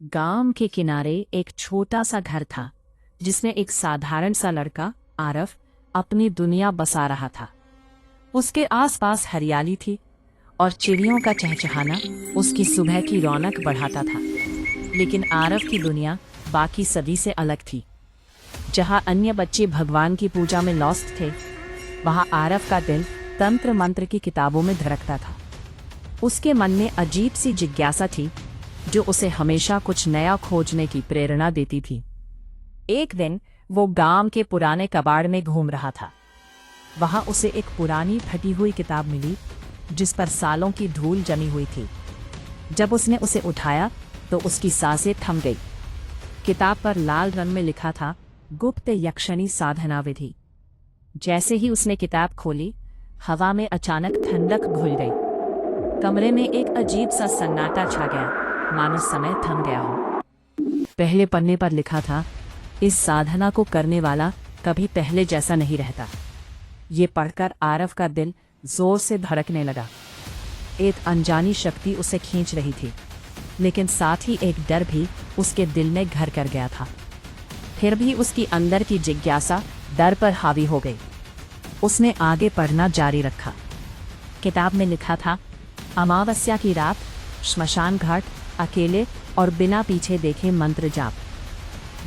गांव के किनारे एक छोटा सा घर था जिसमें एक साधारण सा लड़का आरफ अपनी दुनिया बसा रहा था। उसके आसपास हरियाली थी और चिड़ियों का चहचहाना उसकी सुबह की रौनक बढ़ाता था। लेकिन आरफ की दुनिया बाकी सभी से अलग थी। जहां अन्य बच्चे भगवान की पूजा में लॉस्ट थे, वहां आरफ का दिल तंत्र मंत्र की किताबों में धड़कता था। उसके मन में अजीब सी जिज्ञासा थी जो उसे हमेशा कुछ नया खोजने की प्रेरणा देती थी। एक दिन वो गांव के पुराने कबाड़ में घूम रहा था। वहां उसे एक पुरानी फटी हुई किताब मिली जिस पर सालों की धूल जमी हुई थी। जब उसने उसे उठाया तो उसकी सांसें थम गई। किताब पर लाल रंग में लिखा था, गुप्त यक्षिणी साधना विधि। जैसे ही उसने किताब खोली, हवा में अचानक ठंडक घुल गई। कमरे में एक अजीब सा सन्नाटा छा गया, मानो समय थम गया हो। पहले पन्ने पर लिखा था, इस साधना को करने वाला कभी पहले जैसा नहीं रहता। ये पढ़कर आरफ का दिल जोर से धड़कने लगा। एक अनजानी शक्ति उसे खींच रही थी, लेकिन साथ ही एक डर भी उसके दिल में घर कर गया था। फिर भी उसकी अंदर की जिज्ञासा डर पर हावी हो गई। उसने आगे पढ़ना जारी रखा। किताब में लिखा था, अमावस्या की रात, श्मशान घाट, अकेले और बिना पीछे देखे मंत्र जाप।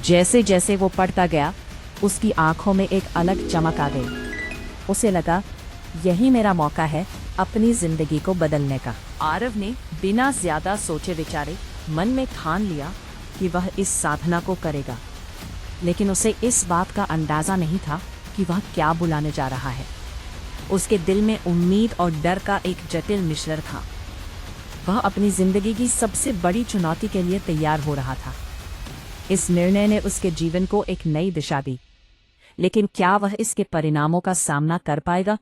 जैसे जैसे वो पढ़ता गया, उसकी आंखों में एक अलग चमक आ गई। उसे लगा, यही मेरा मौका है अपनी जिंदगी को बदलने का। आरव ने बिना ज्यादा सोचे विचारे मन में ठान लिया कि वह इस साधना को करेगा। लेकिन उसे इस बात का अंदाजा नहीं था कि वह क्या बुलाने जा रहा है। उसके दिल में उम्मीद और डर का एक जटिल मिश्रण था। वह अपनी जिंदगी की सबसे बड़ी चुनौती के लिए तैयार हो रहा था। इस निर्णय ने उसके जीवन को एक नई दिशा दी, लेकिन क्या वह इसके परिणामों का सामना कर पाएगा?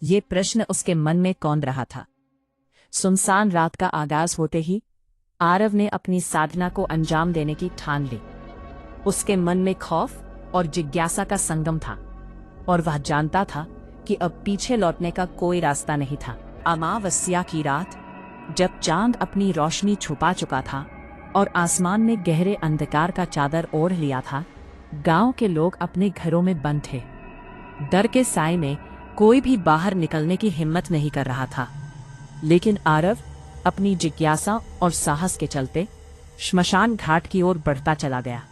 ये प्रश्न उसके मन में कौंध रहा था। सुनसान रात का आगाज होते ही आरव ने अपनी साधना को अंजाम देने की ठान ली। उसके मन में खौफ और जिज्ञासा का संगम था, और वह जानता था कि अब पीछे लौटने का कोई रास्ता नहीं था। अमावस्या की रात, जब चांद अपनी रोशनी छुपा चुका था और आसमान में गहरे अंधकार का चादर ओढ़ लिया था, गांव के लोग अपने घरों में बंद थे। डर के साए में कोई भी बाहर निकलने की हिम्मत नहीं कर रहा था। लेकिन आरव अपनी जिज्ञासा और साहस के चलते श्मशान घाट की ओर बढ़ता चला गया।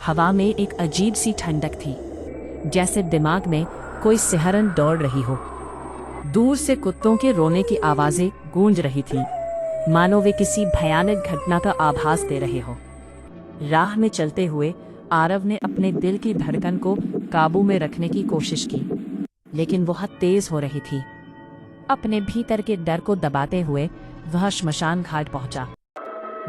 हवा में एक अजीब सी ठंडक थी, जैसे दिमाग में कोई सिहरन दौड़ रही हो। दूर से कुत्तों के रोने की आवाजें गूंज रही थी, मानो वे किसी भयानक घटना का आभास दे रहे हो। राह में चलते हुए आरव ने अपने दिल की धड़कन को काबू में रखने की कोशिश की, लेकिन वह तेज हो रही थी। अपने भीतर के डर को दबाते हुए वह श्मशान घाट पहुंचा।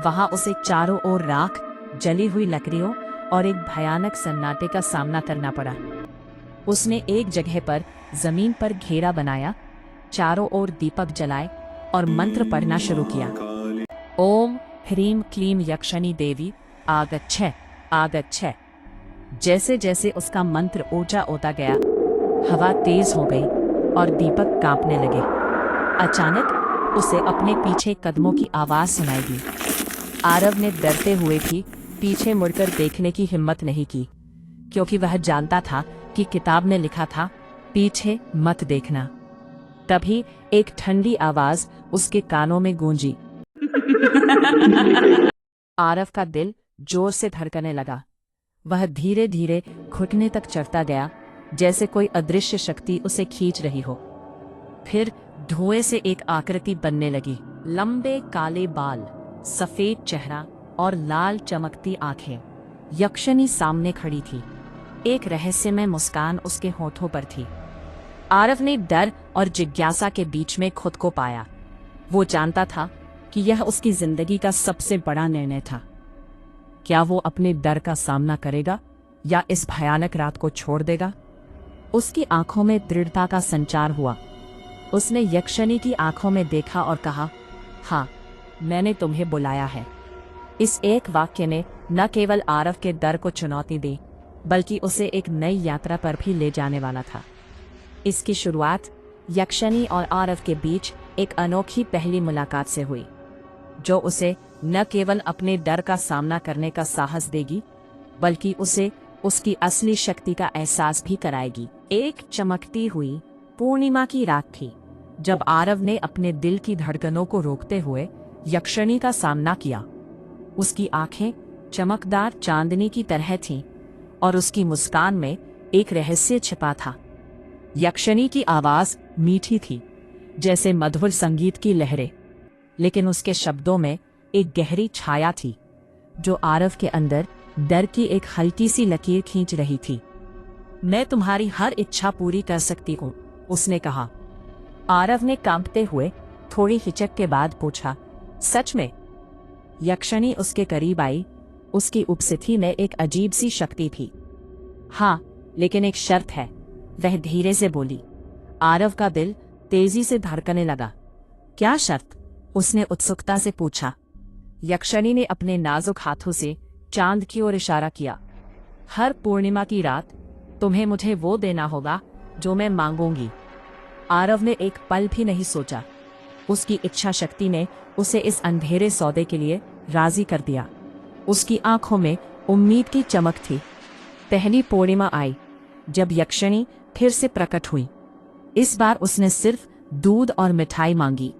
वहां उसे चारों ओर राख, जली हुई लकड़ियों और एक भयानक सन्नाटे का सामना करना पड़ा। उसने एक जगह पर जमीन पर घेरा बनाया, चारों ओर दीपक जलाए और मंत्र पढ़ना शुरू किया। ओम ह्रीम क्लीम यक्षिणी देवी आगच्छ आगच्छ। जैसे जैसे उसका मंत्र ऊंचा होता गया, हवा तेज हो गई और दीपक कांपने लगे। अचानक उसे अपने पीछे कदमों की आवाज सुनाई दी। आरव ने डरते हुए भी पीछे मुड़कर देखने की हिम्मत नहीं की, क्योंकि वह जानता था कि किताब में लिखा था, पीछे मत देखना। तभी एक ठंडी आवाज उसके कानों में गूंजी। आरव का दिल जोर से धड़कने लगा। वह धीरे धीरे घुटने तक चढ़ता गया, जैसे कोई अदृश्य शक्ति उसे खींच रही हो। फिर धुएं से एक आकृति बनने लगी। लंबे काले बाल, सफेद चेहरा और लाल चमकती आंखें। यक्षिणी सामने खड़ी थी। एक रहस्यमय मुस्कान उसके होठों पर थी। आरव ने डर और जिज्ञासा के बीच में खुद को पाया। वो जानता था कि यह उसकी जिंदगी का सबसे बड़ा निर्णय था। क्या वो अपने डर का सामना करेगा या इस भयानक रात को छोड़ देगा? उसकी आंखों में दृढ़ता का संचार हुआ। उसने यक्षिणी की आंखों में देखा और कहा, हाँ, मैंने तुम्हें बुलाया है। इस एक वाक्य ने न केवल आरव के डर को चुनौती दी, बल्कि उसे एक नई यात्रा पर भी ले जाने वाला था। इसकी शुरुआत यक्षिणी और आरव के बीच एक अनोखी पहली मुलाकात से हुई, जो उसे न केवल अपने डर का सामना करने का साहस देगी, बल्कि उसे उसकी असली शक्ति का एहसास भी कराएगी। एक चमकती हुई पूर्णिमा की रात थी जब आरव ने अपने दिल की धड़कनों को रोकते हुए यक्षिणी का सामना किया। उसकी आंखें चमकदार चांदनी की तरह थीं और उसकी मुस्कान में एक रहस्य छिपा था। यक्षिणी की आवाज मीठी थी, जैसे मधुर संगीत की लहरें, लेकिन उसके शब्दों में एक गहरी छाया थी जो आरव के अंदर डर की एक हल्की सी लकीर खींच रही थी। मैं तुम्हारी हर इच्छा पूरी कर सकती हूँ, उसने कहा। आरव ने कांपते हुए थोड़ी हिचक के बाद पूछा, सच में? यक्षिणी उसके करीब आई। उसकी उपस्थिति में एक अजीब सी शक्ति थी। हाँ, लेकिन एक शर्त है, वह धीरे से बोली। आरव का दिल तेजी से धड़कने लगा। क्या शर्त? उसने उत्सुकता से पूछा। यक्षिणी ने अपने नाजुक हाथों से चांद की ओर इशारा किया। हर पूर्णिमा की रात तुम्हें मुझे वो देना होगा जो मैं मांगूंगी। आरव ने एक पल भी नहीं सोचा। उसकी इच्छा शक्ति ने उसे इस अंधेरे सौदे के लिए राजी कर दिया। उसकी आंखों में उम्मीद की चमक थी। पहली पूर्णिमा आई जब यक्षिणी फिर से प्रकट हुई। इस बार उसने सिर्फ दूध और मिठाई मांगी।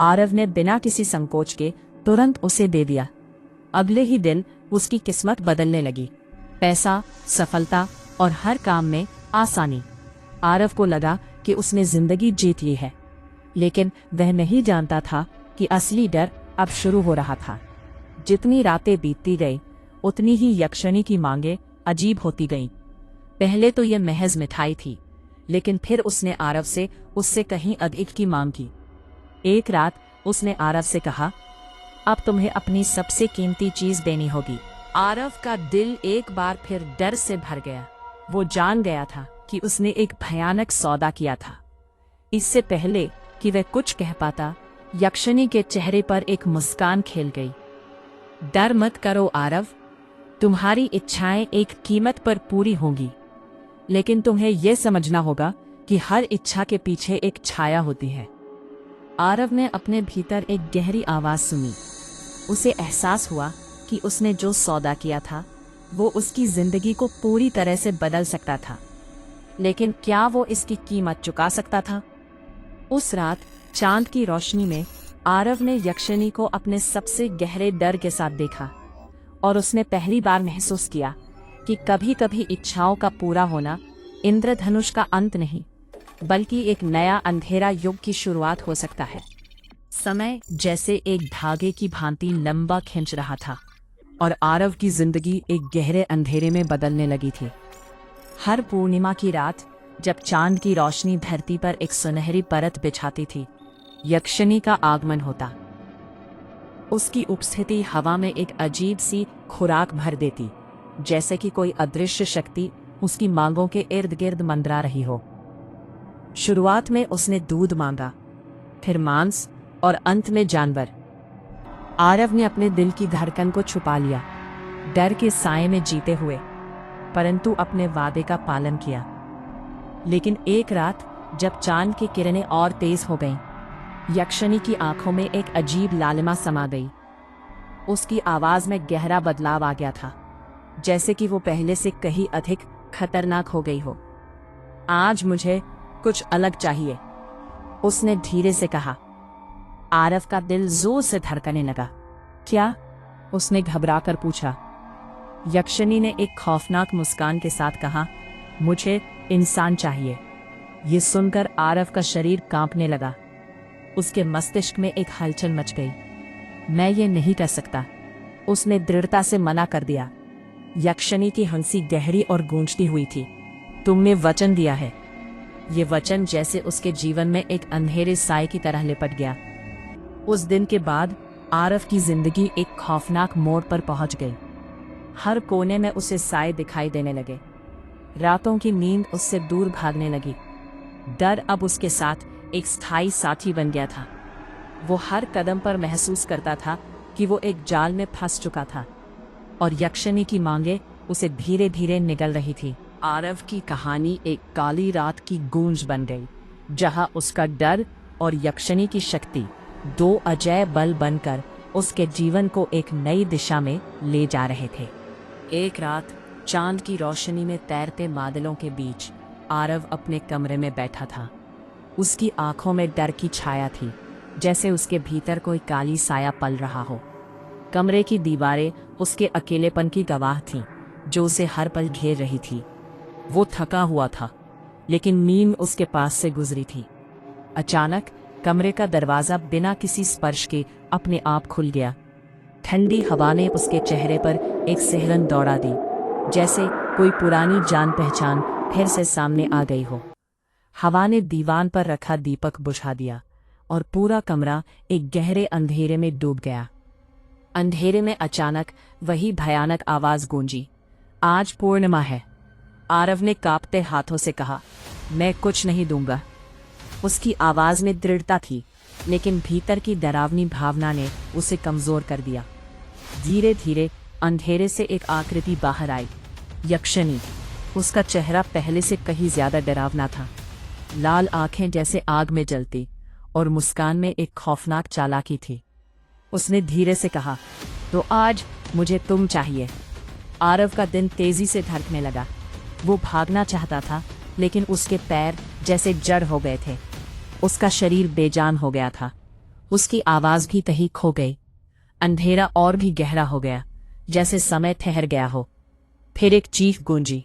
आरव ने बिना किसी संकोच के तुरंत उसे दे दिया। अगले ही दिन उसकी किस्मत बदलने लगी। पैसा, सफलता और हर काम में आसानी। आरव को लगा कि उसने जिंदगी जीत ली है, लेकिन वह नहीं जानता था कि असली डर अब शुरू हो रहा था। जितनी रातें बीतती गई, उतनी ही यक्षिणी की मांगें अजीब होती गईं। पहले तो यह महज मिठाई थी, लेकिन फिर उसने आरव से उससे कहीं अधिक की मांग की। एक रात उसने आरव से कहा, अब तुम्हें अपनी सबसे कीमती चीज देनी होगी। आरव का दिल एक बार फिर डर से भर गया। वो जान गया था कि उसने एक भयानक सौदा किया था। इससे पहले कि वह कुछ कह पाता, यक्षिणी के चेहरे पर एक मुस्कान खेल गई। डर मत करो आरव, तुम्हारी इच्छाएं एक कीमत पर पूरी होंगी, लेकिन तुम्हें यह समझना होगा कि हर इच्छा के पीछे एक छाया होती है। आरव ने अपने भीतर एक गहरी आवाज सुनी। उसे एहसास हुआ कि उसने जो सौदा किया था वो उसकी जिंदगी को पूरी तरह से बदल सकता था, लेकिन क्या वो इसकी कीमत चुका सकता था? उस रात चांद की रोशनी में आरव ने यक्षिणी को अपने सबसे गहरे डर के साथ देखा, और उसने पहली बार महसूस किया कि कभी कभी इच्छाओं का पूरा होना इंद्रधनुष का अंत नहीं, बल्कि एक नया अंधेरा युग की शुरुआत हो सकता है। समय जैसे एक धागे की भांति लंबा खिंच रहा था और आरव की जिंदगी एक गहरे अंधेरे में बदलने लगी थी। हर पूर्णिमा की रात जब चांद की रोशनी धरती पर एक सुनहरी परत बिछाती थी, यक्षिणी का आगमन होता। उसकी उपस्थिति हवा में एक अजीब सी खुराक भर देती, जैसे कि कोई अदृश्य शक्ति उसकी मांगों के इर्द गिर्द मंडरा रही हो। शुरुआत में उसने दूध मांगा, फिर मांस और अंत में जानवर। आरव ने अपने दिल की धड़कन को छुपा लिया, डर के साए में जीते हुए, परंतु अपने वादे का पालन किया। लेकिन एक रात जब चांद की किरणें और तेज हो गईं, यक्षिणी की आंखों में एक अजीब लालिमा समा गई। उसकी आवाज में गहरा बदलाव आ गया था, जैसे कि वो पहले से कहीं अधिक खतरनाक हो गई हो। आज मुझे कुछ अलग चाहिए, उसने धीरे से कहा। आरव का दिल जोर से धड़कने लगा। क्या? उसने घबराकर पूछा। यक्षिणी ने एक खौफनाक मुस्कान के साथ कहा, मुझे इंसान चाहिए। ये सुनकर आरव का शरीर कांपने लगा। उसके मस्तिष्क में एक हलचल मच गई। मैं ये नहीं कर सकता, उसने दृढ़ता से मना कर दिया। यक्षिणी की हंसी गहरी और गूंजती हुई थी। तुमने वचन दिया है। ये वचन जैसे उसके जीवन में एक अंधेरे साए की तरह लिपट गया। उस दिन के बाद आरव की जिंदगी एक खौफनाक मोड़ पर पहुंच गई। हर कोने में उसे साए दिखाई देने लगे। रातों की नींद उससे दूर भागने लगी। डर अब उसके साथ एक स्थायी साथी बन गया था। वो हर कदम पर महसूस करता था कि वो एक जाल में फंस चुका था, और यक्षिणी की मांगे उसे धीरे धीरे निगल रही थी। आरव की कहानी एक काली रात की गूंज बन गई, जहां उसका डर और यक्षिणी की शक्ति दो अजय बल बनकर उसके जीवन को एक नई दिशा में ले जा रहे थे। एक रात चांद की रोशनी में तैरते बादलों के बीच आरव अपने कमरे में बैठा था। उसकी आंखों में डर की छाया थी, जैसे उसके भीतर कोई काली साया पल रहा हो। कमरे की दीवारें उसके अकेलेपन की गवाह थीं, जो उसे हर पल घेर रही थी। वो थका हुआ था, लेकिन नींद उसके पास से गुजरी थी। अचानक कमरे का दरवाजा बिना किसी स्पर्श के अपने आप खुल गया। ठंडी हवा ने उसके चेहरे पर एक सिहरन दौड़ा दी, जैसे कोई पुरानी जान पहचान फिर से सामने आ गई हो। हवा ने दीवान पर रखा दीपक बुझा दिया और पूरा कमरा एक गहरे अंधेरे में डूब गया। अंधेरे में अचानक वही भयानक आवाज गूंजी, आज पूर्णिमा है। आरव ने कांपते हाथों से कहा, मैं कुछ नहीं दूंगा। उसकी आवाज में दृढ़ता थी, लेकिन भीतर की डरावनी भावना ने उसे कमजोर कर दिया। धीरे धीरे अंधेरे से एक आकृति बाहर आई, यक्षिणी। उसका चेहरा पहले से कहीं ज्यादा डरावना था। लाल आंखें जैसे आग में जलती और मुस्कान में एक खौफनाक चालाकी थी। उसने धीरे से कहा, तो आज मुझे तुम चाहिए। आरव का दिन तेजी से धड़कने लगा। वो भागना चाहता था, लेकिन उसके पैर जैसे जड़ हो गए थे। उसका शरीर बेजान हो गया था। उसकी आवाज भी कहीं खो गई। अंधेरा और भी गहरा हो गया, जैसे समय ठहर गया हो। फिर एक चीख गूंजी।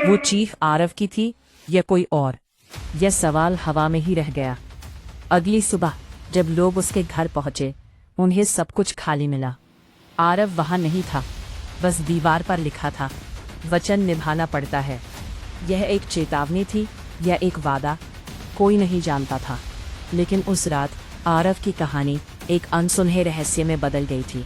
वो चीख आरव की थी या कोई और? यह सवाल हवा में ही रह गया। अगली सुबह जब लोग उसके घर पहुंचे, उन्हें सब कुछ खाली मिला। आरव वहां नहीं था, बस दीवार पर लिखा था, वचन निभाना पड़ता है। यह एक चेतावनी थी या एक वादा, कोई नहीं जानता था। लेकिन उस रात आरव की कहानी एक अनसुने रहस्य में बदल गई थी।